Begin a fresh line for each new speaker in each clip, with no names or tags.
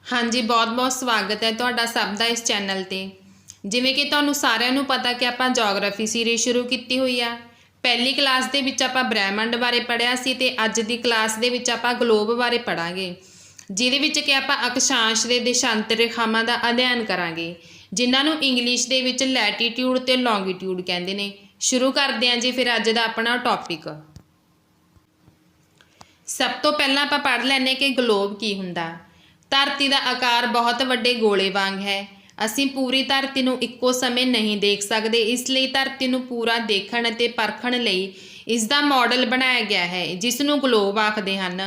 हाँ जी, बहुत बहुत स्वागत है तुहाडा सब दा इस चैनल ते। जिवें कि तुहानूं सारिआं नूं पता कि आपां जोग्राफी सीरीज़ शुरू कीती हुई आ। पहली क्लास दे विच आपां ब्रह्मंड बारे पढ़िया सी ते अज दी क्लास दे विच आपां ग्लोब बारे पढ़ांगे, जिहदे विच कि आपां अक्षांश दे देशांतर रेखावां दा अध्ययन करांगे, जिन्हां नूं इंग्लिश दे विच लैटीट्यूड ते लॉन्गीट्यूड कहंदे ने। शुरू करदे हां जी फिर अज दा अपना टॉपिक। सब तो पहलां आपां पढ़ लैंदे कि ग्लोब की हुंदा। धरती का आकार बहुत वड्डे गोले वांग है। असीं पूरी धरती नूं इक्को समय नहीं देख सकते, इसलिए धरती नूं पूरा देखण अते परखण लई इसदा मॉडल बनाया गया है, जिस नूं ग्लोब आखदे हन।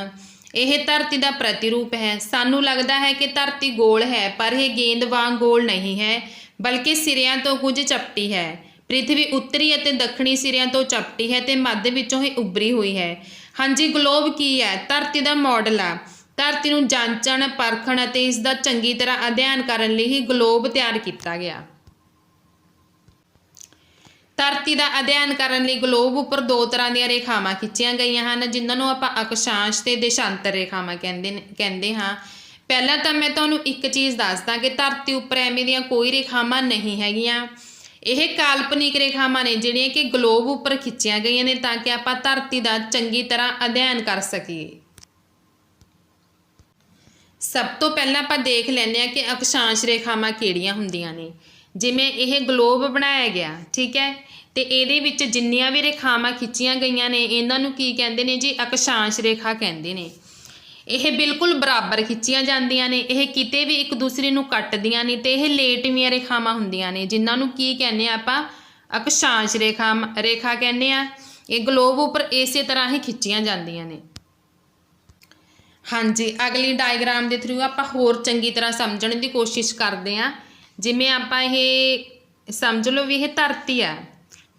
यह धरती का प्रतिरूप है। सानूं लगदा है कि धरती गोल है, पर यह गेंद वांग गोल नहीं है, बल्कि सिरिਆਂ तो कुछ चपटी है। पृथ्वी उत्तरी अते दक्षिणी सिरिਆਂ तो चपटी है ते मध्य विचों ही उभरी हुई है। हाँ जी, ग्लोब की है? धरती का मॉडल आ। धरती नूं जांचण परखण अते इसदा चंगी तरह अध्ययन करन लई ही ग्लोब तैयार किया गया। धरती का अध्ययन करन लई ग्लोब उपर दो तरह दी रेखावां खिंचियां गईयां हन, जिन्हां नूं आपां अक्षांश ते देशांतर रेखावां कहंदे हां। पहला तां मैं तुहानूं एक चीज़ दसदा कि धरती उपर एवें दीयां कोई रेखावां नहीं हैगियां। यह काल्पनिक रेखावां ने जिहड़ियां कि ग्लोब उपर खिंचियां गईयां ने तां कि आपां धरती का चंगी तरह अध्ययन कर सकीए। सब तो पहला आप देख लैंदे कि अक्षांश रेखावां किहड़ियां हुंदियां ने। जिवें यह ग्लोब बनाया गया, ठीक है, तो ये जिन्नियां भी रेखावां खिंचियां गईयां ने इन्हां नूं की कहंदे ने जी, अक्षांश रेखा कहंदे ने। यह बिल्कुल बराबर खिंचियां जांदियां ने, यह किते भी एक दूसरे नूं कट्टदियां नहीं, तो यह लेटवीआं रेखावां हुंदियां ने, जिन्हां नूं की कहने आपां अक्षांश रेखा कहने आ। ये ग्लोब उपर इसे तरह ही खिंचियां जांदियां ने। हाँ जी, अगली डायग्राम के थ्रू आप होर चंगी तरह समझने की कोशिश करते हैं। जिमें आप ये समझ लो भी यह धरती है,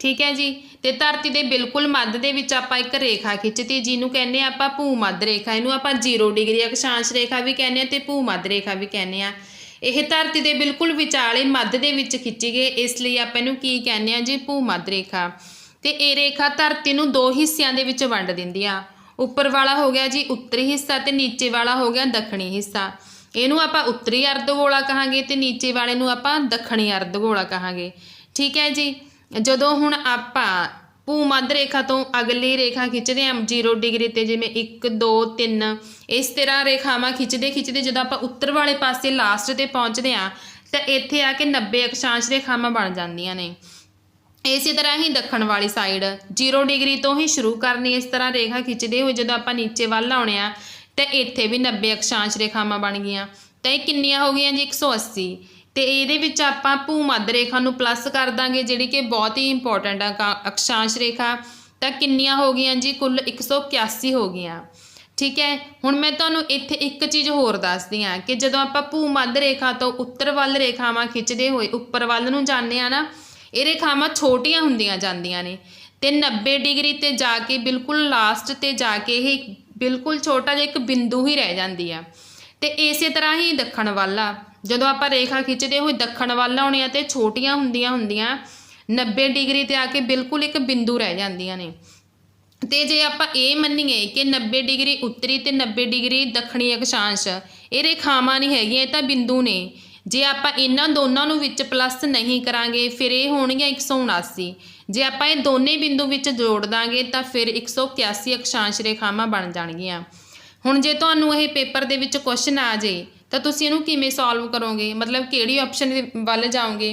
ठीक है जी, तो धरती के बिल्कुल मध्य दे विच आप एक रेखा खिंचती, जिन्हों कहने आप भूमध्य रेखा। इनू आप 0 डिग्री अक्षांश रेखा भी कहने ते भूमध्य रेखा भी कहने। यह धरती के बिल्कुल विचाले मध्य दे विच खिंची गई, इसलिए आप इनू की कहने जी, भूमध्य रेखा। तो ये रेखा धरती नूं 2 हिस्सों के विच वंड दिंदी आ। उपर वाला हो गया जी उत्तरी हिस्सा, तो नीचे वाला हो गया दक्षिणी हिस्सा। इनू आप उत्तरी अर्धगोला कहांगे तो नीचे वाले नूं आप दक्षिणी अर्धगोला कहांगे, ठीक है जी। जदों हुण आप भूमध्य रेखा तो अगली रेखा खिंचते हैं 0 डिग्री ते, जिवें 1 2 3 इस तरह रेखावां खिंचते खिंचते जदों आप उत्तर वाले पासे लास्ट ते पहुँचते हैं तो इत्थे आके 90 अक्षांश रेखावां बन जांदियां ने। इसी तरह ही दक्षिण वाली साइड 0 डिग्री तो ही शुरू करनी, इस तरह रेखा खिंचते हुए जो आप नीचे वाल आने तो इत्थे भी 90 अक्षांश रेखावां बन गई। तो ये किन्नियां हो गई जी, 180। तो ये आप भूमध्य रेखा नूं प्लस कर देंगे, जिहड़ी कि बहुत ही इंपोर्टेंट है अक्षांश रेखा। तो किन्नियां हो गई जी, कुल 181 हो गई। ठीक है, हुण मैं तुहानूं इत्थे एक चीज़ होर दसदी हाँ कि जदों आप भूमध्य रेखा तो उत्तर वाल रेखावां खिंचते हुए उपर वाल नूं जाने आ ना, ये रेखावां छोटियां हुंदियां जांदियां ने, ते 90 डिग्री ते जाके बिल्कुल लास्ट ते जाके ही बिल्कुल छोटा जिहा एक बिंदु ही रह जांदी आ। ते इसे तरह ही दक्षिण वाल आ, जदों आप रेखा खिंचते हुए दक्षिण वाल आउणे आ ते छोटियां हुंदियां 90 डिग्री ते आके बिल्कुल एक बिंदु रह जांदियां ने। तो जे आप ये मनीए कि 90 डिग्री उत्तरी ते 90 डिग्री दक्षिणी अक्षांश ये रेखावां नहीं हैगियां, ये तां बिंदु ने। जे आप इन्हां दोनों नूं विच प्लस नहीं करांगे फिर ये होणगियां 179। जे आप ये दोने बिंदु विच जोड़ दांगे तो फिर 181 अक्षांश रेखावां बन जाणगियां। हुण जे तुहानूं ये पेपर दे विच क्वेश्चन आ जाए तो तुसीं इहनूं किवें सॉल्व करोगे, मतलब किहड़ी ऑप्शन वल जाओगे,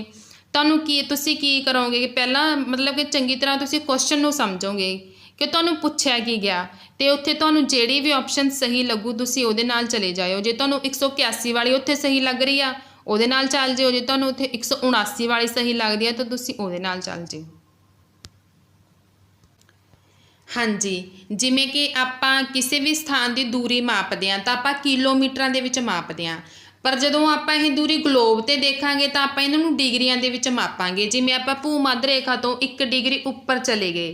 तुहानूं तुसीं की करोगे कि पहलां मतलब कि चंगी तरह तुसीं क्वेश्चन नूं समझोगे कि तुहानूं पुछया की गया, तो उत्थे तुहानूं जिहड़ी भी ऑप्शन सही लगू तुसीं उहदे नाल चले जाओ। जे तुहानूं 181 वाली उत्थे सही लग रही आ उहदे नाल चल जिओ, जे तुहानूं उत्थे 179 वाली सही लगदी है तो तुसीं उहदे नाल चल जिओ। हाँ जी, जिमें कि आपां किसी भी स्थान की दूरी मापते हैं तो आपां किलोमीटरां दे विच मापते हैं, पर जदों आपां यह दूरी ग्लोब ते देखांगे तो आपां इन्हां नूं डिग्रियां दे विच मापांगे। जिमें आपां भूमध्य रेखा तो 1 डिग्री उपर चले गए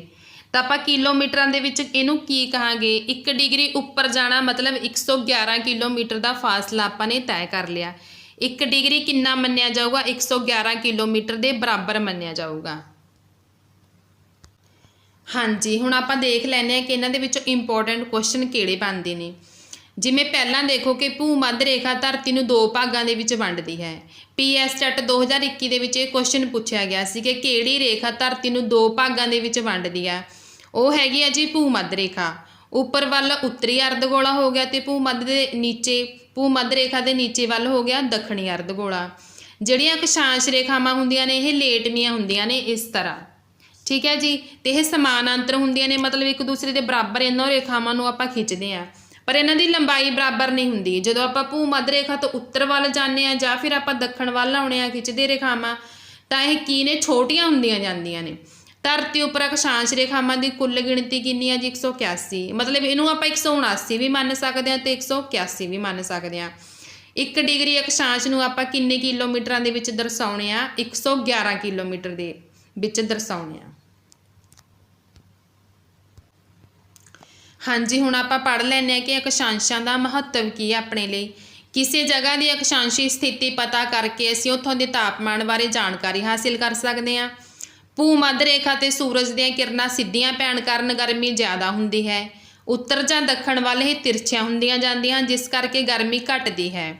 तो आप किलोमीटरां दे विच इहनूं की कहांगे, 1 डिग्री उपर जाना मतलब 111 किलोमीटर का फासला आपां ने तय कर लिया। 1 डिग्री कितना मन्निया जाऊगा, 111 किलोमीटर के बराबर मन्निया जाऊगा। हाँ जी, हुण आपां देख लैंदे कि इन्हां दे विचों इंपोर्टेंट क्वेश्चन किहड़े बनदे ने। ਜਿਵੇਂ ਪਹਿਲਾਂ ਦੇਖੋ ਕਿ ਭੂ ਮੱਧ ਰੇਖਾ ਧਰਤੀ ਨੂੰ ਦੋ ਭਾਗਾਂ ਦੇ ਵਿੱਚ ਵੰਡਦੀ ਹੈ। PSTET 2021 ਦੇ ਵਿੱਚ ਇਹ ਕੁਐਸਚਨ ਪੁੱਛਿਆ ਗਿਆ ਸੀ ਕਿ ਕਿਹੜੀ ਰੇਖਾ ਧਰਤੀ ਨੂੰ ਦੋ ਭਾਗਾਂ ਦੇ ਵਿੱਚ ਵੰਡਦੀ ਆ। ਉਹ ਹੈਗੀ ਆ ਜੀ ਭੂ ਮੱਧ ਰੇਖਾ। ਉੱਪਰ ਵੱਲ ਉੱਤਰੀ ਅਰਧਗੋਲਾ ਹੋ ਗਿਆ ਤੇ ਭੂ ਮੱਧ ਰੇਖਾ ਦੇ ਨੀਚੇ ਵੱਲ ਹੋ ਗਿਆ ਦੱਖਣੀ ਅਰਧਗੋਲਾ। ਜਿਹੜੀਆਂ ਅਕਸ਼ਾਂਸ਼ ਰੇਖਾਵਾਂ ਹੁੰਦੀਆਂ ਨੇ ਇਹ ਲੇਟਵੀਆਂ ਹੁੰਦੀਆਂ ਨੇ ਇਸ ਤਰ੍ਹਾਂ, ਠੀਕ ਹੈ ਜੀ। ਤੇ ਇਹ ਸਮਾਨਾਂਤਰ ਹੁੰਦੀਆਂ ਨੇ, ਮਤਲਬ ਇੱਕ ਦੂਸਰੇ ਦੇ ਬਰਾਬਰ ਇਹਨਾਂ ਰੇਖਾਵਾਂ ਨੂੰ ਆਪਾਂ ਖਿੱਚਦੇ ਹਾਂ, ਪਰ ਇਹਨਾਂ ਦੀ ਲੰਬਾਈ ਬਰਾਬਰ ਨਹੀਂ ਹੁੰਦੀ। ਜਦੋਂ ਆਪਾਂ ਭੂ ਮੱਧ ਰੇਖਾ ਤੋਂ ਉੱਤਰ ਵੱਲ ਜਾਂਦੇ ਹਾਂ ਜਾਂ ਫਿਰ ਆਪਾਂ ਦੱਖਣ ਵੱਲ ਆਉਣੇ ਆ ਖਿੱਚਦੇ ਰੇਖਾਵਾਂ, ਤਾਂ ਇਹ ਕੀ ਨੇ, ਛੋਟੀਆਂ ਹੁੰਦੀਆਂ ਜਾਂਦੀਆਂ ਨੇ। ਧਰਤੀ ਉੱਪਰ ਅਕਸ਼ਾਂਸ਼ ਰੇਖਾਵਾਂ ਦੀ ਕੁੱਲ ਗਿਣਤੀ ਕਿੰਨੀ ਆ ਜੀ, 181। ਮਤਲਬ ਇਹਨੂੰ ਆਪਾਂ 179 ਵੀ ਮੰਨ ਸਕਦੇ ਹਾਂ ਤੇ 181 ਵੀ ਮੰਨ ਸਕਦੇ ਹਾਂ। 1 ਡਿਗਰੀ ਅਕਸ਼ਾਂਸ਼ ਨੂੰ ਆਪਾਂ ਕਿੰਨੇ ਕਿਲੋਮੀਟਰਾਂ ਦੇ ਵਿੱਚ ਦਰਸਾਉਣੇ ਆ, 111 ਕਿਲੋਮੀਟਰ ਦੇ ਵਿੱਚ ਦਰਸਾਉਣੇ ਆ। ਹਾਂਜੀ, ਹੁਣ ਆਪਾਂ ਪੜ੍ਹ ਲੈਂਦੇ ਹਾਂ ਕਿ ਅਕਸ਼ਾਂਸ਼ਾਂ ਦਾ ਮਹੱਤਵ ਕੀ ਹੈ ਆਪਣੇ ਲਈ। ਕਿਸੇ ਜਗ੍ਹਾ ਦੀ ਅਕਸ਼ਾਂਸ਼ੀ ਸਥਿਤੀ ਪਤਾ ਕਰਕੇ ਅਸੀਂ ਉੱਥੋਂ ਦੇ ਤਾਪਮਾਨ ਬਾਰੇ ਜਾਣਕਾਰੀ ਹਾਸਿਲ ਕਰ ਸਕਦੇ ਹਾਂ। ਭੂ ਮੱਧ ਰੇਖਾ ਤੇ ਸੂਰਜ ਦੀਆਂ ਕਿਰਨਾਂ ਸਿੱਧੀਆਂ ਪੈਣ ਕਾਰਨ ਗਰਮੀ ਜ਼ਿਆਦਾ ਹੁੰਦੀ ਹੈ। ਉੱਤਰ ਜਾਂ ਦੱਖਣ ਵੱਲ ਇਹ ਤਿਰਛੀਆਂ ਹੁੰਦੀਆਂ ਜਾਂਦੀਆਂ, ਜਿਸ ਕਰਕੇ ਗਰਮੀ ਘਟਦੀ ਹੈ।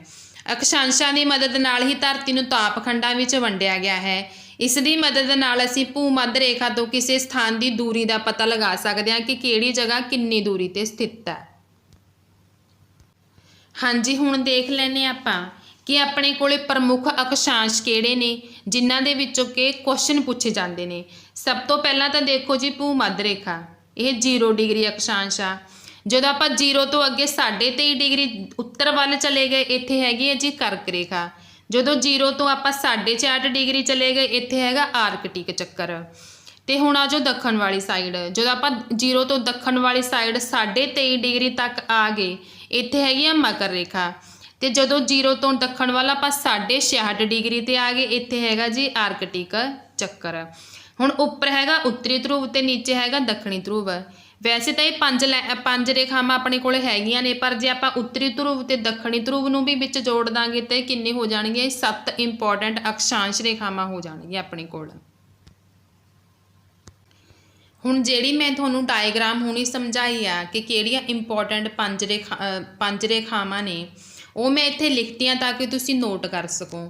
ਅਕਸ਼ਾਂਸ਼ਾਂ ਦੀ ਮਦਦ ਨਾਲ ਹੀ ਧਰਤੀ ਨੂੰ ਤਾਪ ਖੰਡਾਂ ਵਿੱਚ ਵੰਡਿਆ ਗਿਆ ਹੈ। ਇਸ ਦੀ ਮਦਦ ਨਾਲ ਅਸੀਂ ਭੂ ਮੱਧ ਰੇਖਾ ਤੋਂ ਕਿਸੇ ਸਥਾਨ ਦੀ ਦੂਰੀ ਦਾ ਪਤਾ ਲਗਾ ਸਕਦੇ ਹਾਂ ਕਿ ਕਿਹੜੀ ਜਗ੍ਹਾ ਕਿੰਨੀ ਦੂਰੀ 'ਤੇ ਸਥਿਤ ਹੈ। ਹਾਂਜੀ, ਹੁਣ ਦੇਖ ਲੈਂਦੇ ਹਾਂ ਆਪਾਂ ਕਿ ਆਪਣੇ ਕੋਲੇ ਪ੍ਰਮੁੱਖ ਅਕਸ਼ਾਂਸ਼ ਕਿਹੜੇ ਨੇ ਜਿਨ੍ਹਾਂ ਦੇ ਵਿੱਚੋਂ ਕਿ ਕੁਐਸਚਨ ਪੁੱਛੇ ਜਾਂਦੇ ਨੇ। ਸਭ ਤੋਂ ਪਹਿਲਾਂ ਤਾਂ ਦੇਖੋ ਜੀ ਭੂ ਮੱਧ ਰੇਖਾ, ਇਹ 0 ਡਿਗਰੀ ਅਕਸ਼ਾਂਸ਼ ਆ। ਜਦੋਂ ਆਪਾਂ 0 ਤੋਂ ਅੱਗੇ 23.5 ਡਿਗਰੀ ਉੱਤਰ ਵੱਲ ਚਲੇ ਗਏ, ਇੱਥੇ ਹੈਗੀ ਹੈ ਜੀ ਕਰਕ ਰੇਖਾ। ਜਦੋਂ 0 ਤੋਂ ਆਪਾਂ 66 ਡਿਗਰੀ ਚਲੇ ਗਏ, ਇੱਥੇ ਹੈਗਾ ਆਰਕਟਿਕ ਚੱਕਰ। ਤੇ ਹੁਣ ਆ ਜੋ ਦੱਖਣ ਵਾਲੀ ਸਾਈਡ, ਜਦੋਂ ਆਪਾਂ 0 ਤੋਂ ਦੱਖਣ ਵਾਲੀ ਸਾਈਡ 23.5 ਡਿਗਰੀ ਤੱਕ ਆ ਗਏ, ਇੱਥੇ ਹੈਗੀ ਆ ਮਕਰ ਰੇਖਾ। ਤੇ ਜਦੋਂ 0 ਤੋਂ ਦੱਖਣ ਵੱਲ ਆਪਾਂ 66 ਡਿਗਰੀ ਤੇ ਆ ਗਏ, ਇੱਥੇ ਹੈਗਾ ਜੀ ਆਰਕਟਿਕ ਚੱਕਰ। ਹੁਣ ਉੱਪਰ ਹੈਗਾ ਉੱਤਰੀ ਧਰੁਵ ਤੇ ਨੀਚੇ ਹੈਗਾ ਦੱਖਣੀ ਧਰੁਵ। ਵੈਸੇ ਤਾਂ ਇਹ ਪੰਜ ਰੇਖਾਵਾਂ ਆਪਣੇ ਕੋਲ ਹੈਗੀਆਂ ਨੇ, ਪਰ ਜੇ ਆਪਾਂ ਉੱਤਰੀ ਧਰੁਵ ਤੇ ਦੱਖਣੀ ਧਰੁਵ ਨੂੰ ਵੀ ਵਿੱਚ ਜੋੜ ਦਾਂਗੇ ਤਾਂ ਕਿੰਨੇ ਹੋ ਜਾਣਗੀਆਂ, 7 ਇੰਪੋਰਟੈਂਟ ਅਕਸ਼ਾਂਸ਼ ਰੇਖਾਵਾਂ ਹੋ ਜਾਣਗੀਆਂ ਆਪਣੇ ਕੋਲ। ਹੁਣ ਜਿਹੜੀ ਮੈਂ ਤੁਹਾਨੂੰ ਡਾਇਗਰਾਮ ਹੁਣੀ ਸਮਝਾਈ ਆ ਕਿ ਕਿਹੜੀਆਂ ਇੰਪੋਰਟੈਂਟ ਪੰਜ ਰੇਖਾਵਾਂ ਨੇ, ਉਹ ਮੈਂ ਇੱਥੇ ਲਿਖਤੀਆਂ ਤਾਂ ਕਿ ਤੁਸੀਂ ਨੋਟ ਕਰ ਸਕੋ।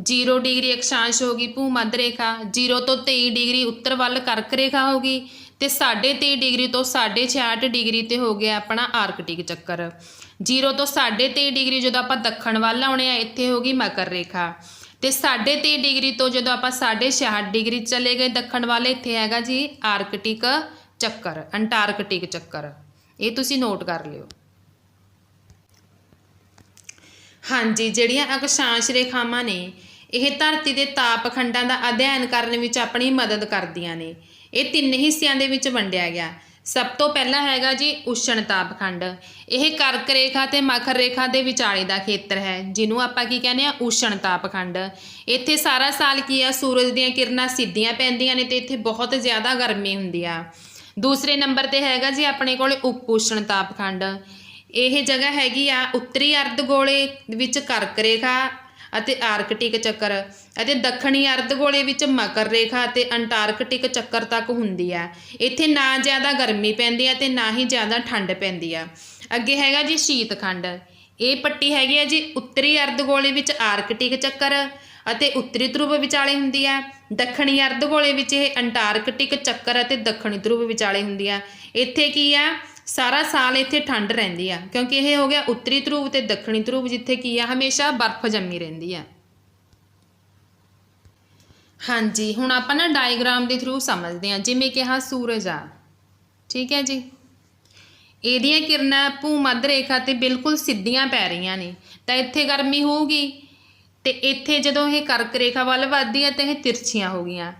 0 ਡਿਗਰੀ ਅਕਸ਼ਾਂਸ਼ ਹੋ ਗਈ ਭੂ ਮੱਧ ਰੇਖਾ, 0 ਤੋਂ 23 ਡਿਗਰੀ ਉੱਤਰ ਵੱਲ ਕਰਕ ਰੇਖਾ ਹੋ ਗਈ, ਤੇ 23.5 ਡਿਗਰੀ ਤੋਂ 66 ਡਿਗਰੀ ਤੇ ਹੋ ਗਿਆ ਆਪਣਾ ਆਰਕਟਿਕ ਚੱਕਰ। 0 ਤੋਂ 23.5 ਡਿਗਰੀ ਜਦੋਂ ਆਪਾਂ ਦੱਖਣ ਵੱਲ ਆਉਣੇ ਆ, ਇੱਥੇ ਹੋ ਗਈ ਮਕਰ ਰੇਖਾ। ਤੇ 23.5 ਡਿਗਰੀ ਤੋਂ ਜਦੋਂ ਆਪਾਂ 66 ਡਿਗਰੀ ਚਲੇ ਗਏ ਦੱਖਣ ਵੱਲ, ਇੱਥੇ ਹੈਗਾ ਜੀ ਆਰਕਟਿਕ ਚੱਕਰ, ਅੰਟਾਰਕਟਿਕ ਚੱਕਰ। ਇਹ ਤੁਸੀਂ ਨੋਟ ਕਰ ਲਿਓ। ਹਾਂਜੀ, ਜਿਹੜੀਆਂ ਅਕਸ਼ਾਂਸ਼ ਰੇਖਾਵਾਂ ਨੇ ਇਹ ਧਰਤੀ ਦੇ ਤਾਪ ਖੰਡਾਂ ਦਾ ਅਧਿਐਨ ਕਰਨ ਵਿੱਚ ਆਪਣੀ ਮਦਦ ਕਰਦੀਆਂ ਨੇ। ਇਹ 3 ਹਿੱਸਿਆਂ ਦੇ ਵਿੱਚ ਵੰਡਿਆ ਗਿਆ। ਸਭ ਤੋਂ ਪਹਿਲਾਂ ਹੈਗਾ ਜੀ ਉਸ਼ਣ ਤਾਪ ਖੰਡ। ਇਹ ਕਰਕ ਰੇਖਾ ਤੇ ਮਕਰ ਰੇਖਾ ਦੇ ਵਿਚਾਲੇ ਦਾ ਖੇਤਰ ਹੈ, ਜਿਹਨੂੰ ਆਪਾਂ ਕੀ ਕਹਿੰਦੇ ਆ, ਉਸ਼ਣ ਤਾਪ ਖੰਡ। ਇੱਥੇ ਸਾਰਾ ਸਾਲ ਕੀ ਆ, ਸੂਰਜ ਦੀਆਂ ਕਿਰਨਾਂ ਸਿੱਧੀਆਂ ਪੈਂਦੀਆਂ ਨੇ ਤੇ ਇੱਥੇ ਬਹੁਤ ਜ਼ਿਆਦਾ ਗਰਮੀ ਹੁੰਦੀ ਆ। ਦੂਸਰੇ ਨੰਬਰ ਤੇ ਹੈਗਾ ਜੀ ਆਪਣੇ ਕੋਲ ਉਪ ਉਸ਼ਣ ਤਾਪ ਖੰਡ। ਇਹ ਜਗ੍ਹਾ ਹੈਗੀ ਆ ਉੱਤਰੀ ਅਰਧਗੋਲੇ ਵਿੱਚ ਕਰਕ ਰੇਖਾ ਅਤੇ ਆਰਕਟਿਕ ਚੱਕਰ, ਅਤੇ ਦੱਖਣੀ ਅਰਧਗੋਲੇ ਵਿੱਚ ਮਕਰ ਰੇਖਾ ਅਤੇ ਅੰਟਾਰਕਟਿਕ ਚੱਕਰ ਤੱਕ ਹੁੰਦੀ ਆ। ਇੱਥੇ ਨਾ ਜ਼ਿਆਦਾ ਗਰਮੀ ਪੈਂਦੀ ਆ ਤੇ ਨਾ ਹੀ ਜ਼ਿਆਦਾ ਠੰਡ ਪੈਂਦੀ ਆ। ਅੱਗੇ ਹੈਗਾ ਜੀ ਸ਼ੀਤ ਖੰਡ। ਇਹ ਪੱਟੀ ਹੈਗੀ ਆ ਜੀ ਉੱਤਰੀ ਅਰਧਗੋਲੇ ਵਿੱਚ ਆਰਕਟਿਕ ਚੱਕਰ ਅਤੇ ਉੱਤਰੀ ਧਰੁਵ ਵਿਚਾਲੇ ਹੁੰਦੀ ਆ। ਦੱਖਣੀ ਅਰਧਗੋਲੇ ਵਿੱਚ ਇਹ ਅੰਟਾਰਕਟਿਕ ਚੱਕਰ ਅਤੇ ਦੱਖਣੀ ਧਰੁਵ ਵਿਚਾਲੇ ਹੁੰਦੀ ਆ। ਇੱਥੇ ਕੀ ਆ, ਸਾਰਾ ਸਾਲ ਇੱਥੇ ਠੰਡ ਰਹਿੰਦੀ ਆ, ਕਿਉਂਕਿ ਇਹ ਹੋ ਗਿਆ ਉੱਤਰੀ ਧਰੁਵ ਤੇ ਦੱਖਣੀ ਧਰੁਵ, ਜਿੱਥੇ ਕੀ ਆ ਹਮੇਸ਼ਾ ਬਰਫ਼ ਜੰਮੀ ਰਹਿੰਦੀ ਆ। ਹਾਂਜੀ, ਹੁਣ ਆਪਾਂ ਨਾ ਡਾਇਗਰਾਮ ਦੇ ਥਰੂ ਸਮਝਦੇ ਹਾਂ। ਜਿਵੇਂ ਕਿ ਆਹ ਸੂਰਜ ਆ, ਠੀਕ ਹੈ ਜੀ, ਇਹਦੀਆਂ ਕਿਰਨਾਂ ਭੂ ਮੱਧ ਰੇਖਾ ਤੇ ਬਿਲਕੁਲ ਸਿੱਧੀਆਂ ਪੈ ਰਹੀਆਂ ਨੇ, ਤਾਂ ਇੱਥੇ ਗਰਮੀ ਹੋਊਗੀ। ਤੇ ਇੱਥੇ ਜਦੋਂ ਇਹ ਕਰਕ ਰੇਖਾ ਵੱਲ ਵੱਧਦੀ ਹੈ ਤਾਂ ਇਹ ਤਿਰਛੀਆਂ ਹੋ ਗਈਆਂ।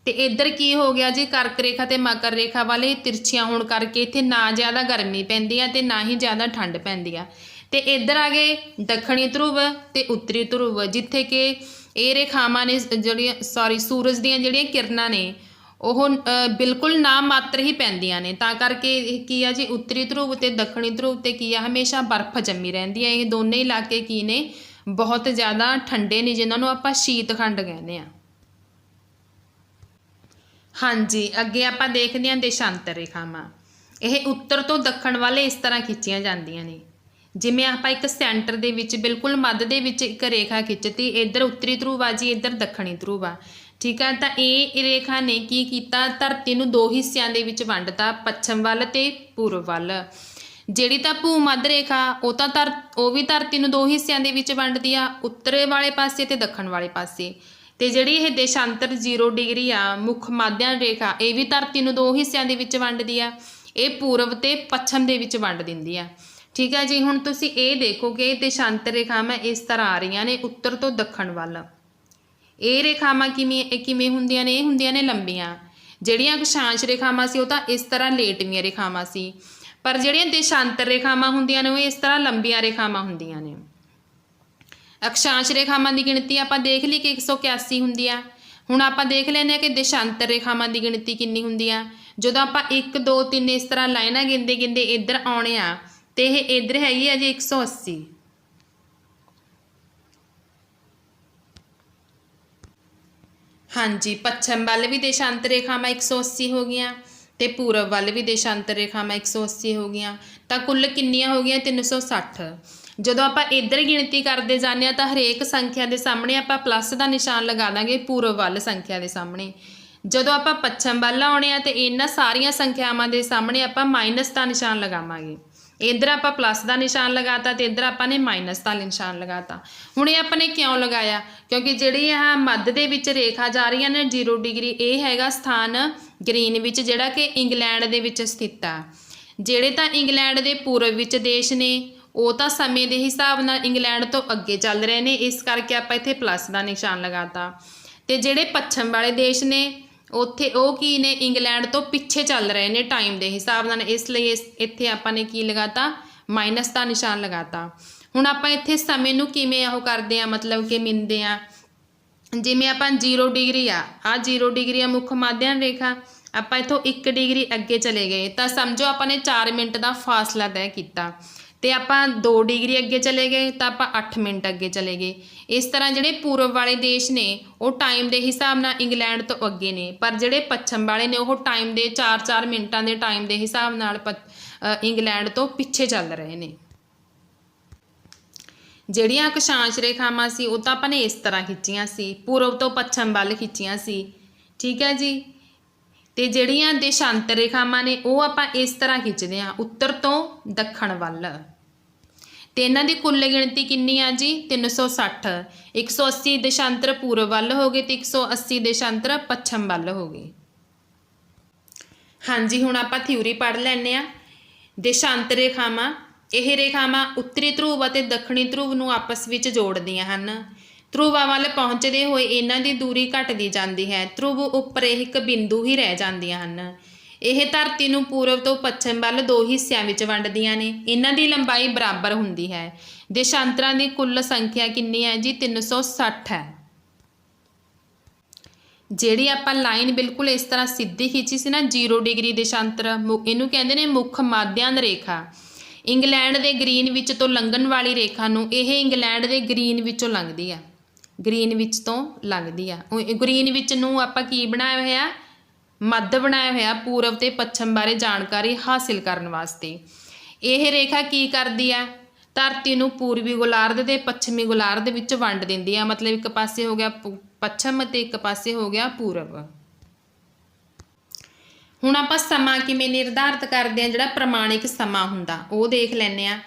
ਤੇ ਇੱਧਰ ਕੀ ਹੋ ਗਿਆ ਜੀ, ਕਰਕ ਰੇਖਾ ਤੇ ਮਕਰ ਰੇਖਾ ਵਾਲੇ ਤਿਰਛੀਆਂ ਹੋਣ ਕਰਕੇ ਇੱਥੇ ਨਾ ਜ਼ਿਆਦਾ ਗਰਮੀ ਪੈਂਦੀ ਆ ਤੇ ਨਾ ਹੀ ਜ਼ਿਆਦਾ ਠੰਡ ਪੈਂਦੀ ਆ। ਤੇ ਇੱਧਰ ਆ ਗਏ ਦੱਖਣੀ ਧਰੁਵ ਤੇ ਉੱਤਰੀ ਧਰੁਵ, ਜਿੱਥੇ ਕਿ ਇਹ ਰੇਖਾਵਾਂ ਨੇ ਜਿਹੜੀਆਂ ਸੂਰਜ ਦੀਆਂ ਜਿਹੜੀਆਂ ਕਿਰਨਾਂ ਨੇ ਉਹ ਬਿਲਕੁਲ ਨਾ ਮਾਤਰ ਹੀ ਪੈਂਦੀਆਂ ਨੇ, ਤਾਂ ਕਰਕੇ ਕੀ ਆ ਜੀ ਉੱਤਰੀ ਧਰੁਵ ਤੇ ਦੱਖਣੀ ਧਰੁਵ ਤੇ ਕੀ ਆ ਹਮੇਸ਼ਾ ਬਰਫ਼ ਜੰਮੀ ਰਹਿੰਦੀ ਹੈ। ਇਹ ਦੋਨੇ ਇਲਾਕੇ ਕੀ ਨੇ, ਬਹੁਤ ਜ਼ਿਆਦਾ ਠੰਡੇ ਨੇ, ਜਿਨ੍ਹਾਂ ਨੂੰ ਆਪਾਂ ਸ਼ੀਤ ਖੰਡ ਕਹਿੰਦੇ ਆ। ਹਾਂਜੀ, ਅੱਗੇ ਆਪਾਂ ਦੇਖਦੇ ਹਾਂ ਦੇਸ਼ਾਂਤਰ ਰੇਖਾਵਾਂ। ਇਹ ਉੱਤਰ ਤੋਂ ਦੱਖਣ ਵੱਲ ਇਸ ਤਰ੍ਹਾਂ ਖਿੱਚੀਆਂ ਜਾਂਦੀਆਂ ਨੇ। ਜਿਵੇਂ ਆਪਾਂ ਇੱਕ ਸੈਂਟਰ ਦੇ ਵਿੱਚ ਬਿਲਕੁਲ ਮੱਧ ਦੇ ਵਿੱਚ ਇੱਕ ਰੇਖਾ ਖਿੱਚਤੀ, ਇੱਧਰ ਉੱਤਰੀ ਧਰੁਵ ਆ ਜੀ, ਇੱਧਰ ਦੱਖਣੀ ਧਰੁਵ ਆ, ਠੀਕ ਆ। ਤਾਂ ਇਹ ਰੇਖਾ ਨੇ ਕੀ ਕੀਤਾ, ਧਰਤੀ ਨੂੰ ਦੋ ਹਿੱਸਿਆਂ ਦੇ ਵਿੱਚ ਵੰਡਤਾ, ਪੱਛਮ ਵੱਲ ਤੇ ਪੂਰਬ ਵੱਲ। ਜਿਹੜੀ ਤਾਂ ਭੂ ਮੱਧ ਰੇਖਾ ਉਹ ਵੀ ਧਰਤੀ ਨੂੰ ਦੋ ਹਿੱਸਿਆਂ ਦੇ ਵਿੱਚ ਵੰਡਦੀ ਆ, ਉੱਤਰ ਵਾਲੇ ਪਾਸੇ ਤੇ ਦੱਖਣ ਵਾਲੇ ਪਾਸੇ। ਤੇ ਜਿਹੜੀ ਇਹ ਦੇਸ਼ਾਂਤਰ 0 ਡਿਗਰੀ ਆ, ਮੁੱਖ ਮਾਧਿਅਮ ਰੇਖਾ, ਇਹ ਵੀ ਧਰਤੀ ਨੂੰ ਦੋ ਹਿੱਸਿਆਂ ਦੇ ਵਿੱਚ ਵੰਡਦੀ ਆ, ਇਹ ਪੂਰਬ ਤੇ ਪੱਛਮ ਦੇ ਵਿੱਚ ਵੰਡ ਦਿੰਦੀ ਆ, ਠੀਕ ਹੈ ਜੀ। ਹੁਣ ਤੁਸੀਂ ਇਹ ਦੇਖੋ ਕਿ ਦੇਸ਼ਾਂਤਰ ਰੇਖਾਵਾਂ ਇਸ ਤਰ੍ਹਾਂ ਆ ਰਹੀਆਂ ਨੇ ਉੱਤਰ ਤੋਂ ਦੱਖਣ ਵੱਲ। ਇਹ ਰੇਖਾਵਾਂ ਕਿਵੇਂ ਹੁੰਦੀਆਂ ਨੇ, ਇਹ ਹੁੰਦੀਆਂ ਨੇ ਲੰਬੀਆਂ। ਜਿਹੜੀਆਂ ਅਕਸ਼ਾਂਸ਼ ਰੇਖਾਵਾਂ ਸੀ ਉਹ ਤਾਂ ਇਸ ਤਰ੍ਹਾਂ ਲੇਟਵੀਆਂ ਰੇਖਾਵਾਂ ਸੀ, ਪਰ ਜਿਹੜੀਆਂ ਦੇਸ਼ਾਂਤਰ ਰੇਖਾਵਾਂ ਹੁੰਦੀਆਂ ਨੇ ਉਹ ਇਸ ਤਰ੍ਹਾਂ ਲੰਬੀਆਂ ਰੇਖਾਵਾਂ ਹੁੰਦੀਆਂ ਨੇ। ਅਕਸ਼ਾਂਸ਼ ਰੇਖਾਵਾਂ ਦੀ ਗਿਣਤੀ ਆਪਾਂ ਦੇਖ ਲਈ ਕਿ 181 ਹੁੰਦੀ ਆ। ਹੁਣ ਆਪਾਂ ਦੇਖ ਲੈਂਦੇ ਹਾਂ ਕਿ ਦੇਸ਼ਾਂਤਰ ਰੇਖਾਵਾਂ ਦੀ ਗਿਣਤੀ ਕਿੰਨੀ ਹੁੰਦੀ ਆ। ਜਦੋਂ ਆਪਾਂ 1 2 3 ਇਸ ਤਰ੍ਹਾਂ ਲਾਈਨਾਂ ਗਿਣਦੇ ਇੱਧਰ ਆਉਣੇ ਆ, ਤੇ ਇਹ ਇੱਧਰ ਹੈਗੀ ਆ ਜੀ 180। ਹਾਂਜੀ, ਪੱਛਮ ਵੱਲ ਵੀ ਦੇਸ਼ਾਂਤਰ ਰੇਖਾਵਾਂ 180 ਹੋ ਗਈਆਂ ਤੇ ਪੂਰਬ ਵੱਲ ਵੀ ਦੇਸ਼ਾਂਤਰ ਰੇਖਾਵਾਂ 180 ਹੋ ਗਈਆਂ, ਤਾਂ ਕੁੱਲ ਕਿੰਨੀਆਂ ਹੋ ਗਈਆਂ 360। ਜਦੋਂ ਆਪਾਂ ਇੱਧਰ ਗਿਣਤੀ ਕਰਦੇ ਜਾਂਦੇ ਹਾਂ ਤਾਂ ਹਰੇਕ ਸੰਖਿਆ ਦੇ ਸਾਹਮਣੇ ਆਪਾਂ ਪਲੱਸ ਦਾ ਨਿਸ਼ਾਨ ਲਗਾ ਦਾਂਗੇ ਪੂਰਬ ਵੱਲ ਸੰਖਿਆ ਦੇ ਸਾਹਮਣੇ। ਜਦੋਂ ਆਪਾਂ ਪੱਛਮ ਵੱਲ ਆਉਣੇ ਆ ਤੇ ਇਹਨਾਂ ਸਾਰੀਆਂ ਸੰਖਿਆਵਾਂ ਦੇ ਸਾਹਮਣੇ ਆਪਾਂ ਮਾਈਨਸ ਦਾ ਨਿਸ਼ਾਨ ਲਗਾਵਾਂਗੇ। ਇੱਧਰ ਆਪਾਂ ਪਲੱਸ ਦਾ ਨਿਸ਼ਾਨ ਲਗਾਤਾ ਤੇ ਇੱਧਰ ਆਪਾਂ ਨੇ ਮਾਈਨਸ ਦਾ ਨਿਸ਼ਾਨ ਲਗਾਤਾ। ਹੁਣ ਇਹ ਆਪਾਂ ਨੇ ਕਿਉਂ ਲਗਾਇਆ, ਕਿਉਂਕਿ ਜਿਹੜੀ ਇਹ ਮੱਧ ਦੇ ਵਿੱਚ ਰੇਖਾ ਜਾ ਰਹੀਆਂ ਨੇ 0 ਡਿਗਰੀ, ਇਹ ਹੈਗਾ ਸਥਾਨ ਗ੍ਰੀਨ ਵਿੱਚ, ਜਿਹੜਾ ਕਿ ਇੰਗਲੈਂਡ ਦੇ ਵਿੱਚ ਸਥਿਤ ਆ। ਜਿਹੜੇ ਤਾਂ ਇੰਗਲੈਂਡ ਦੇ ਪੂਰਬ ਵਿੱਚ ਦੇਸ਼ ਨੇ ਉਹ ਤਾਂ ਸਮੇਂ ਦੇ ਹਿਸਾਬ ਨਾਲ ਇੰਗਲੈਂਡ ਤੋਂ ਅੱਗੇ ਚੱਲ ਰਹੇ ਨੇ, ਇਸ ਕਰਕੇ ਆਪਾਂ ਇੱਥੇ ਪਲੱਸ ਦਾ ਨਿਸ਼ਾਨ ਲਗਾਤਾ। ਤੇ ਜਿਹੜੇ ਪੱਛਮ ਵਾਲੇ ਦੇਸ਼ ਨੇ ਉੱਥੇ ਉਹ ਕੀ ਨੇ, ਇੰਗਲੈਂਡ ਤੋਂ ਪਿੱਛੇ ਚੱਲ ਰਹੇ ਨੇ ਟਾਈਮ ਦੇ ਹਿਸਾਬ ਨਾਲ, ਇਸ ਲਈ ਇੱਥੇ ਆਪਾਂ ਨੇ ਕੀ ਲਗਾਤਾ, ਮਾਈਨਸ ਦਾ ਨਿਸ਼ਾਨ ਲਗਾਤਾ। ਹੁਣ ਆਪਾਂ ਇੱਥੇ ਸਮੇਂ ਨੂੰ ਕਿਵੇਂ ਉਹ ਕਰਦੇ ਆ, ਮਤਲਬ ਕਿ ਮਿਣਦੇ ਆ। ਜਿਵੇਂ ਆਪਾਂ 0 ਡਿਗਰੀ ਆ 0 ਡਿਗਰੀ ਆ ਮੁੱਖ ਮਾਧਿਅਮ ਰੇਖਾ, ਆਪਾਂ ਇੱਥੋਂ 1 ਡਿਗਰੀ ਅੱਗੇ ਚਲੇ ਗਏ ਤਾਂ ਸਮਝੋ ਆਪਾਂ ਨੇ 4 ਮਿੰਟ ਦਾ ਫਾਸਲਾ ਤੈਅ ਕੀਤਾ। ਤੇ ਆਪਾਂ 2 ਡਿਗਰੀ ਅੱਗੇ ਚਲੇ ਗਏ ਤਾਂ ਆਪਾਂ 8 ਮਿੰਟ ਅੱਗੇ ਚਲੇ ਗਏ। ਇਸ ਤਰ੍ਹਾਂ ਜਿਹੜੇ ਪੂਰਬ ਵਾਲੇ ਦੇਸ਼ ਨੇ ਉਹ ਟਾਈਮ ਦੇ ਹਿਸਾਬ ਨਾਲ ਇੰਗਲੈਂਡ ਤੋਂ ਅੱਗੇ ਨੇ, ਪਰ ਜਿਹੜੇ ਪੱਛਮ ਵਾਲੇ ਨੇ ਉਹ ਟਾਈਮ ਦੇ 4-4 ਮਿੰਟਾਂ ਦੇ ਟਾਈਮ ਦੇ ਹਿਸਾਬ ਨਾਲ ਇੰਗਲੈਂਡ ਤੋਂ ਪਿੱਛੇ ਚੱਲ ਰਹੇ ਨੇ। ਜਿਹੜੀਆਂ ਅਕਸ਼ਾਂਸ਼ ਰੇਖਾਵਾਂ ਸੀ ਉਹ ਤਾਂ ਆਪਾਂ ਨੇ ਇਸ ਤਰ੍ਹਾਂ ਖਿੱਚੀਆਂ ਸੀ, ਪੂਰਬ ਤੋਂ ਪੱਛਮ ਵੱਲ ਖਿੱਚੀਆਂ ਸੀ, ਠੀਕ ਹੈ ਜੀ। ਤੇ ਜਿਹੜੀਆਂ ਦੇਸ਼ਾਂਤਰ ਰੇਖਾਵਾਂ ਨੇ ਉਹ ਆਪਾਂ ਇਸ ਤਰ੍ਹਾਂ ਖਿੱਚਦੇ ਹਾਂ, ਉੱਤਰ ਤੋਂ ਦੱਖਣ ਵੱਲ। ਤੇ ਇਹਨਾਂ ਦੀ ਕੁੱਲ ਗਿਣਤੀ ਕਿੰਨੀ ਆ ਜੀ 360। 180 ਦੇਸ਼ਾਂਤਰ ਪੂਰਬ ਵੱਲ ਹੋ ਗਏ ਤੇ 180 ਦੇਸ਼ਾਂਤਰ ਪੱਛਮ ਵੱਲ ਹੋ ਗਏ। ਹਾਂਜੀ, ਹੁਣ ਆਪਾਂ ਥਿਊਰੀ ਪੜ੍ਹ ਲੈਂਦੇ ਆ। ਦੇਸ਼ਾਂਤਰ ਰੇਖਾਵਾਂ, ਇਹ ਰੇਖਾਵਾਂ ਉੱਤਰੀ ਧਰੁਵ ਅਤੇ ਦੱਖਣੀ ਧਰੁਵ ਨੂੰ ਆਪਸ ਵਿੱਚ ਜੋੜਦੀਆਂ ਹਨ। ਧਰੁਵਾਂ ਵੱਲ ਪਹੁੰਚਦੇ ਹੋਏ ਇਹਨਾਂ ਦੀ ਦੂਰੀ ਘਟਦੀ ਜਾਂਦੀ ਹੈ, ਧਰੁਵ ਉੱਪਰ ਇਹ ਇੱਕ ਬਿੰਦੂ ਹੀ ਰਹਿ ਜਾਂਦੀਆਂ ਹਨ। ਇਹ ਧਰਤੀ ਨੂੰ ਪੂਰਬ ਤੋਂ ਪੱਛਮ ਵੱਲ 2 ਹਿੱਸਿਆਂ ਵਿੱਚ ਵੰਡਦੀਆਂ ਨੇ, ਇਹਨਾਂ ਦੀ ਲੰਬਾਈ ਬਰਾਬਰ ਹੁੰਦੀ ਹੈ। ਦੇਸ਼ਾਂਤਰਾਂ ਦੀ ਕੁੱਲ ਸੰਖਿਆ ਕਿੰਨੀ ਹੈ ਜੀ 360 ਹੈ। ਜਿਹੜੀ ਆਪਾਂ ਲਾਈਨ ਬਿਲਕੁਲ ਇਸ ਤਰ੍ਹਾਂ ਸਿੱਧੀ ਖਿੱਚੀ ਸੀ ਨਾ 0 ਡਿਗਰੀ ਦੇਸ਼ਾਂਤਰ, ਇਹਨੂੰ ਕਹਿੰਦੇ ਨੇ ਮੁੱਖ ਮਾਧਿਅਮ ਰੇਖਾ। ਇੰਗਲੈਂਡ ਦੇ ਗ੍ਰੀਨ ਵਿੱਚ ਤੋਂ ਲੰਘਣ ਵਾਲੀ ਰੇਖਾ ਨੂੰ ਇਹ ਇੰਗਲੈਂਡ ਦੇ ਗ੍ਰੀਨ ਵਿੱਚੋਂ ਲੰਘਦੀ ਆ, ਗ੍ਰੀਨ ਵਿੱਚ ਤੋਂ ਲੰਘਦੀ ਆ। ਗ੍ਰੀਨ ਵਿੱਚ ਨੂੰ ਆਪਾਂ ਕੀ ਬਣਾਇਆ ਹੋਇਆ, ਮੱਧ ਬਣਾਇਆ ਹੋਇਆ ਪੂਰਬ ਤੇ ਪੱਛਮ ਬਾਰੇ ਜਾਣਕਾਰੀ ਹਾਸਿਲ ਕਰਨ ਵਾਸਤੇ। ਇਹ ਰੇਖਾ ਕੀ ਕਰਦੀ ਆ, ਧਰਤੀ ਨੂੰ ਪੂਰਬੀ ਗੋਲਾਰਧ ਤੇ ਪੱਛਮੀ ਗੋਲਾਰਧ ਵਿੱਚ ਵੰਡ ਦਿੰਦੀ ਆ, ਮਤਲਬ ਇੱਕ ਪਾਸੇ ਹੋ ਗਿਆ ਪੱਛਮ ਤੇ ਇੱਕ ਪਾਸੇ ਹੋ ਗਿਆ ਪੂਰਬ। ਹੁਣ ਆਪਾਂ ਸਮਾਂ ਕਿਵੇਂ ਨਿਰਧਾਰਿਤ ਕਰਦੇ ਹਾਂ, ਜਿਹੜਾ ਪ੍ਰਮਾਣਿਕ ਸਮਾਂ ਹੁੰਦਾ ਉਹ ਦੇਖ ਲੈਂਦੇ ਹਾਂ।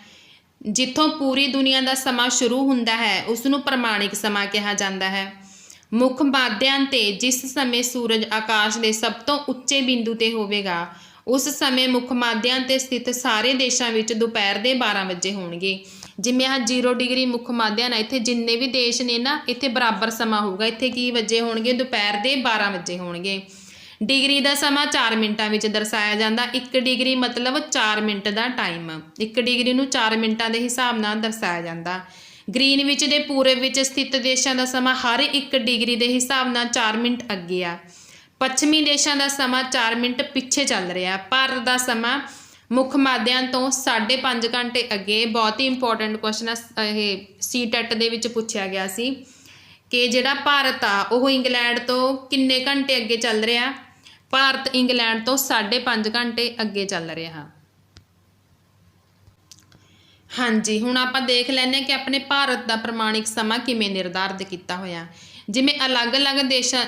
ਜਿੱਥੋਂ ਪੂਰੀ ਦੁਨੀਆ ਦਾ ਸਮਾਂ ਸ਼ੁਰੂ ਹੁੰਦਾ ਹੈ ਉਸ ਨੂੰ ਪ੍ਰਮਾਣਿਕ ਸਮਾਂ ਕਿਹਾ ਜਾਂਦਾ ਹੈ। ਮੁੱਖ ਮਾਧਿਅਮ ਤੇ ਜਿਸ ਸਮੇਂ ਸੂਰਜ ਆਕਾਸ਼ ਦੇ ਸਭ ਤੋਂ ਉੱਚੇ ਬਿੰਦੂ ਤੇ ਹੋਵੇਗਾ ਉਸ ਸਮੇਂ ਮੁੱਖ ਮਾਧਿਅਮ ਤੇ ਸਥਿਤ ਸਾਰੇ ਦੇਸ਼ਾਂ ਵਿੱਚ ਦੁਪਹਿਰ ਦੇ 12 ਵਜੇ ਹੋਣਗੇ। ਜਿਵੇਂ ਆਹ 0 ਡਿਗਰੀ ਮੁੱਖ ਮਾਧਿਅਮ ਹੈ, ਇੱਥੇ ਜਿੰਨੇ ਵੀ ਦੇਸ਼ ਨੇ ਨਾ ਇੱਥੇ ਬਰਾਬਰ ਸਮਾਂ ਹੋਊਗਾ। ਇੱਥੇ ਕੀ ਵਜੇ ਹੋਣਗੇ, ਦੁਪਹਿਰ ਦੇ 12 ਵਜੇ ਹੋਣਗੇ। ਡਿਗਰੀ ਦਾ ਸਮਾਂ 4 ਮਿੰਟਾਂ ਵਿੱਚ ਦਰਸਾਇਆ ਜਾਂਦਾ। 1 ਡਿਗਰੀ ਮਤਲਬ 4 ਮਿੰਟ ਦਾ ਟਾਈਮ, 1 ਡਿਗਰੀ ਨੂੰ 4 ਮਿੰਟਾਂ ਦੇ ਹਿਸਾਬ ਨਾਲ ਦਰਸਾਇਆ ਜਾਂਦਾ। ਗ੍ਰੀਨਵਿਚ ਦੇ ਪੂਰਬ ਵਿੱਚ ਸਥਿਤ ਦੇਸ਼ਾਂ ਦਾ ਸਮਾਂ ਹਰ 1 ਡਿਗਰੀ ਦੇ ਹਿਸਾਬ ਨਾਲ 4 ਮਿੰਟ ਅੱਗੇ ਆ। ਪੱਛਮੀ ਦੇਸ਼ਾਂ ਦਾ ਸਮਾਂ 4 ਮਿੰਟ ਪਿੱਛੇ ਚੱਲ ਰਿਹਾ। ਭਾਰਤ ਦਾ ਸਮਾਂ ਮੁੱਖ ਮਾਧਿਅਮ ਤੋਂ 5.5 ਘੰਟੇ ਅੱਗੇ। ਬਹੁਤ ਹੀ ਇੰਪੋਰਟੈਂਟ ਕੁਐਸਚਨ ਆ ਇਹ, ਸੀਟੈਟ ਦੇ ਵਿੱਚ ਪੁੱਛਿਆ ਗਿਆ ਸੀ ਕਿ ਜਿਹੜਾ ਭਾਰਤ ਆ ਉਹ ਇੰਗਲੈਂਡ ਤੋਂ ਕਿੰਨੇ ਘੰਟੇ ਅੱਗੇ ਚੱਲ ਰਿਹਾ। ਭਾਰਤ ਇੰਗਲੈਂਡ ਤੋਂ 5.5 ਘੰਟੇ ਅੱਗੇ ਚੱਲ ਰਿਹਾ। हाँ जी, ਹੁਣ ਆਪਾਂ ਦੇਖ ਲੈਂਦੇ ਹਾਂ ਕਿ ਆਪਣੇ ਭਾਰਤ ਦਾ ਪ੍ਰਮਾਣਿਕ ਸਮਾਂ ਕਿਵੇਂ ਨਿਰਧਾਰਿਤ ਕੀਤਾ ਹੋਇਆ। ਜਿਵੇਂ ਅਲੱਗ-ਅਲੱਗ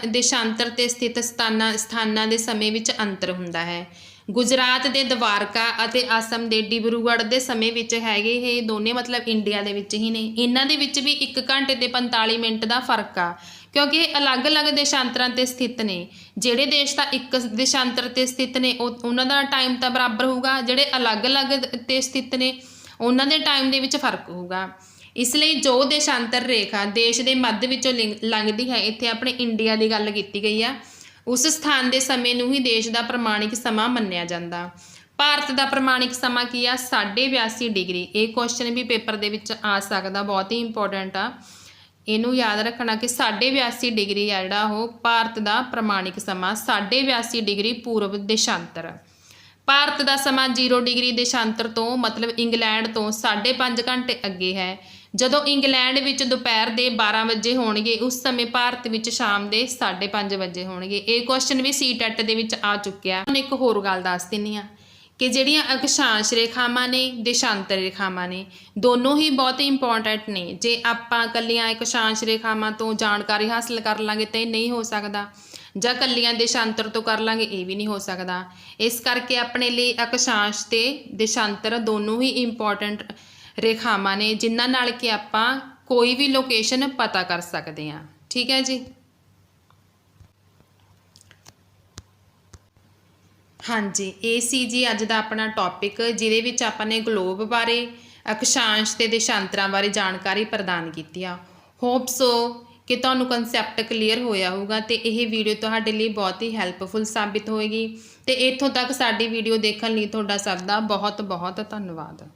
ਦੇਸ਼ਾਂਤਰ 'ਤੇ ਸਥਿਤ ਸਥਾਨਾਂ ਦੇ ਸਮੇਂ ਵਿੱਚ ਅੰਤਰ ਹੁੰਦਾ ਹੈ। ਗੁਜਰਾਤ ਦੇ ਦਵਾਰਕਾ ਅਤੇ ਅਸਮ ਦੇ ਡਿਬਰੂਗੜ੍ਹ ਦੇ ਸਮੇਂ ਵਿੱਚ ਹੈਗੇ ਇਹ ਦੋਨੇ ਮਤਲਬ ਇੰਡੀਆ ਦੇ ਵਿੱਚ ਹੀ ਨੇ। ਇਹਨਾਂ ਦੇ ਵਿੱਚ ਵੀ 1 ਘੰਟੇ ਤੇ 45 ਮਿੰਟ ਦਾ ਫਰਕ ਆ, ਕਿਉਂਕਿ ਇਹ ਅਲੱਗ-ਅਲੱਗ ਦੇਸ਼ਾਂਤਰਾਂ 'ਤੇ ਸਥਿਤ ਨੇ। ਜਿਹੜੇ ਦੇਸ਼ ਤਾਂ ਇੱਕ ਦੇਸ਼ਾਂਤਰ 'ਤੇ ਸਥਿਤ ਨੇ ਉਹਨਾਂ ਦਾ ਟਾਈਮ ਤਾਂ ਬਰਾਬਰ ਹੋਊਗਾ, ਜਿਹੜੇ ਅਲੱਗ-ਅਲੱਗ 'ਤੇ ਸਥਿਤ ਨੇ ਉਹਨਾਂ ਦੇ ਟਾਈਮ ਦੇ ਵਿੱਚ ਫਰਕ ਹੋਊਗਾ। ਇਸ ਲਈ ਜੋ ਦੇਸ਼ਾਂਤਰ ਰੇਖਾ ਦੇਸ਼ ਦੇ ਮੱਧ ਵਿੱਚੋਂ ਲੰਘਦੀ ਹੈ, ਇੱਥੇ ਆਪਣੇ ਇੰਡੀਆ ਦੀ ਗੱਲ ਕੀਤੀ ਗਈ ਆ, ਉਸ ਸਥਾਨ ਦੇ ਸਮੇਂ ਨੂੰ ਹੀ ਦੇਸ਼ ਦਾ ਪ੍ਰਮਾਣਿਕ ਸਮਾਂ ਮੰਨਿਆ ਜਾਂਦਾ। ਭਾਰਤ ਦਾ ਪ੍ਰਮਾਣਿਕ ਸਮਾਂ ਕੀ ਆ? 82.5 ਡਿਗਰੀ। ਇਹ ਕੁਐਸਚਨ ਵੀ ਪੇਪਰ ਦੇ ਵਿੱਚ ਆ ਸਕਦਾ, ਬਹੁਤ ਹੀ ਇੰਪੋਰਟੈਂਟ ਆ, ਇਹਨੂੰ ਯਾਦ ਰੱਖਣਾ ਕਿ 82.5 ਡਿਗਰੀ ਆ ਜਿਹੜਾ ਉਹ ਭਾਰਤ ਦਾ ਪ੍ਰਮਾਣਿਕ ਸਮਾਂ। 82.5 ਡਿਗਰੀ ਪੂਰਬ ਦੇਸ਼ਾਂਤਰ। ਭਾਰਤ ਦਾ ਸਮਾਂ 0 ਡਿਗਰੀ ਦੇਸ਼ਾਂਤਰ ਤੋਂ ਮਤਲਬ ਇੰਗਲੈਂਡ ਤੋਂ 5.5 ਘੰਟੇ ਅੱਗੇ ਹੈ। ਜਦੋਂ ਇੰਗਲੈਂਡ ਵਿੱਚ ਦੁਪਹਿਰ ਦੇ 12 ਵਜੇ ਹੋਣਗੇ, ਉਸ ਸਮੇਂ ਭਾਰਤ ਵਿੱਚ ਸ਼ਾਮ ਦੇ 5:30 ਵਜੇ ਹੋਣਗੇ। ਇਹ ਕੁਐਸਚਨ ਵੀ ਸੀਟੈਟ ਦੇ ਵਿੱਚ ਆ ਚੁੱਕਿਆ। ਹੁਣ ਇੱਕ ਹੋਰ ਗੱਲ ਦੱਸ ਦਿੰਦੀ ਹਾਂ ਕਿ ਜਿਹੜੀਆਂ ਅਕਸ਼ਾਂਸ਼ ਰੇਖਾਵਾਂ ਨੇ, ਦੇਸ਼ਾਂਤਰ ਰੇਖਾਵਾਂ ਨੇ, ਦੋਨੋਂ ਹੀ ਬਹੁਤ ਇੰਪੋਰਟੈਂਟ ਨੇ। ਜੇ ਆਪਾਂ ਇਕੱਲੀਆਂ ਅਕਸ਼ਾਂਸ਼ ਰੇਖਾਵਾਂ ਤੋਂ ਜਾਣਕਾਰੀ ਹਾਸਲ ਕਰ ਲਾਂਗੇ ਤਾਂ ਇਹ ਨਹੀਂ ਹੋ ਸਕਦਾ, ਜਾਂ ਇਕੱਲੀਆਂ ਦੇਸ਼ਾਂਤਰ ਤੋਂ ਕਰ ਲਾਂਗੇ ਇਹ ਵੀ ਨਹੀਂ ਹੋ ਸਕਦਾ। ਇਸ ਕਰਕੇ ਆਪਣੇ ਲਈ ਅਕਸ਼ਾਂਸ਼ ਤੇ ਦੇਸ਼ਾਂਤਰ ਦੋਨੋਂ ਹੀ ਇੰਪੋਰਟੈਂਟ ਰੇਖਾਵਾਂ ਨੇ, ਜਿਨ੍ਹਾਂ ਨਾਲ ਕਿ ਆਪਾਂ ਕੋਈ ਵੀ ਲੋਕੇਸ਼ਨ ਪਤਾ ਕਰ ਸਕਦੇ ਹਾਂ। ਠੀਕ ਹੈ ਜੀ। ਹਾਂਜੀ, ਇਹ ਸੀ ਜੀ ਅੱਜ ਦਾ ਆਪਣਾ ਟੌਪਿਕ, ਜਿਹਦੇ ਵਿੱਚ ਆਪਾਂ ਨੇ ਗਲੋਬ ਬਾਰੇ, ਅਕਸ਼ਾਂਸ਼ ਤੇ ਦੇਸ਼ਾਂਤਰਾਂ ਬਾਰੇ ਜਾਣਕਾਰੀ ਪ੍ਰਦਾਨ ਕੀਤੀ ਆ। ਹੋਪ ਸੋ ਕਿ ਤੁਹਾਨੂੰ ਕਨਸੈਪਟ ਕਲੀਅਰ ਹੋਇਆ ਹੋਊਗਾ ਤੇ ਇਹ ਵੀਡੀਓ ਤੁਹਾਡੇ ਲਈ ਬਹੁਤ ਹੀ ਹੈਲਪਫੁਲ ਸਾਬਿਤ ਹੋਏਗੀ। ਤੇ ਇੱਥੋਂ ਤੱਕ ਸਾਡੀ ਵੀਡੀਓ ਦੇਖਣ ਲਈ ਤੁਹਾਡਾ ਸਭ ਦਾ ਬਹੁਤ ਬਹੁਤ ਧੰਨਵਾਦ।